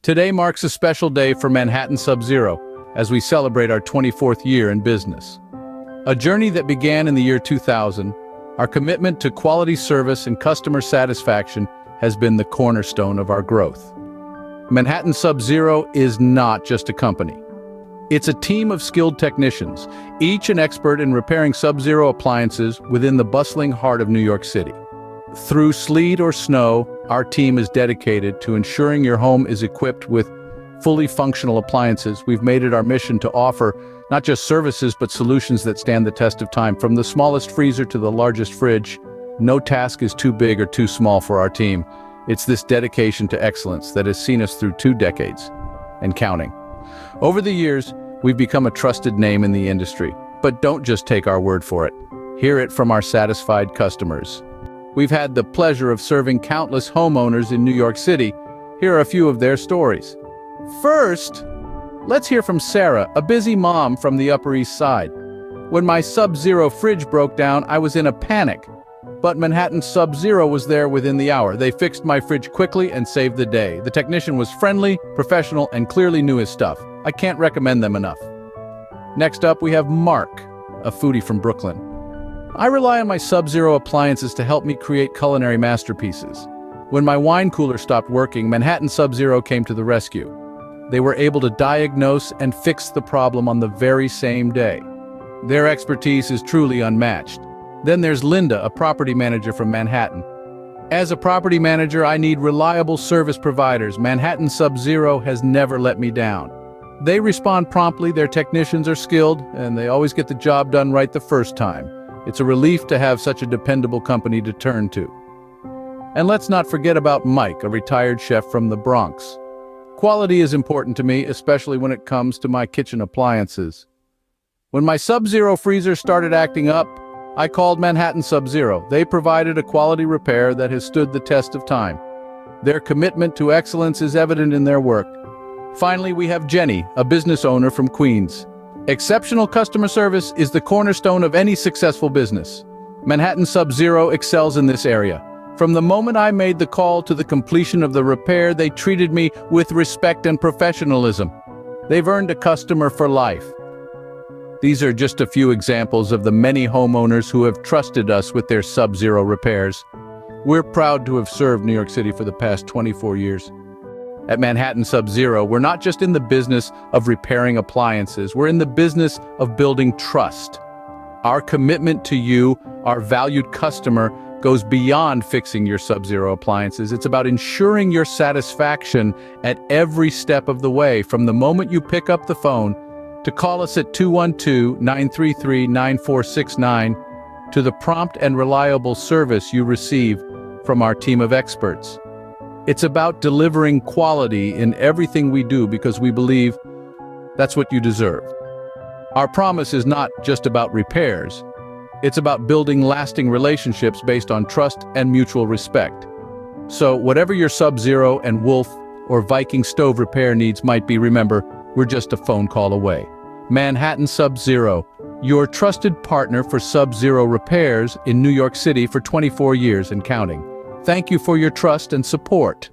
Today marks a special day for Manhattan Subzero as we celebrate our 24th year in business. A journey that began in the year 2000, our commitment to quality service and customer satisfaction has been the cornerstone of our growth. Manhattan Subzero is not just a company. It's a team of skilled technicians, each an expert in repairing Subzero appliances within the bustling heart of New York City. Through sleet or snow, our team is dedicated to ensuring your home is equipped with fully functional appliances. We've made it our mission to offer not just services but solutions that stand the test of time. From the smallest freezer to the largest fridge, no task is too big or too small for our team. It's this dedication to excellence that has seen us through 2 decades and counting. Over the years, we've become a trusted name in the industry. But don't just take our word for it. Hear it from our satisfied customers. We've had the pleasure of serving countless homeowners in New York City. Here are a few of their stories. First, let's hear from Sarah, a busy mom from the Upper East Side. When my Subzero fridge broke down, I was in a panic. But Manhattan Subzero was there within the hour. They fixed my fridge quickly and saved the day. The technician was friendly, professional, and clearly knew his stuff. I can't recommend them enough. Next up, we have Mark, a foodie from Brooklyn. I rely on my Subzero appliances to help me create culinary masterpieces. When my wine cooler stopped working, Manhattan Subzero came to the rescue. They were able to diagnose and fix the problem on the very same day. Their expertise is truly unmatched. Then there's Linda, a property manager from Manhattan. As a property manager, I need reliable service providers. Manhattan Subzero has never let me down. They respond promptly, their technicians are skilled, and they always get the job done right the first time. It's a relief to have such a dependable company to turn to. And let's not forget about Mike, a retired chef from the Bronx. Quality is important to me, especially when it comes to my kitchen appliances. When my Subzero freezer started acting up, I called Manhattan Subzero. They provided a quality repair that has stood the test of time. Their commitment to excellence is evident in their work. Finally, we have Jenny, a business owner from Queens. Exceptional customer service is the cornerstone of any successful business. Manhattan Subzero excels in this area. From the moment I made the call to the completion of the repair, they treated me with respect and professionalism. They've earned a customer for life. These are just a few examples of the many homeowners who have trusted us with their Subzero repairs. We're proud to have served New York City for the past 24 years. At Manhattan Subzero, we're not just in the business of repairing appliances, we're in the business of building trust. Our commitment to you, our valued customer, goes beyond fixing your Subzero appliances. It's about ensuring your satisfaction at every step of the way, from the moment you pick up the phone to call us at 212-933-9469 to the prompt and reliable service you receive from our team of experts. It's about delivering quality in everything we do because we believe that's what you deserve. Our promise is not just about repairs. It's about building lasting relationships based on trust and mutual respect. So whatever your Subzero and Wolf or Viking stove repair needs might be, remember, we're just a phone call away. Manhattan Subzero, your trusted partner for Subzero repairs in New York City for 24 years and counting. Thank you for your trust and support.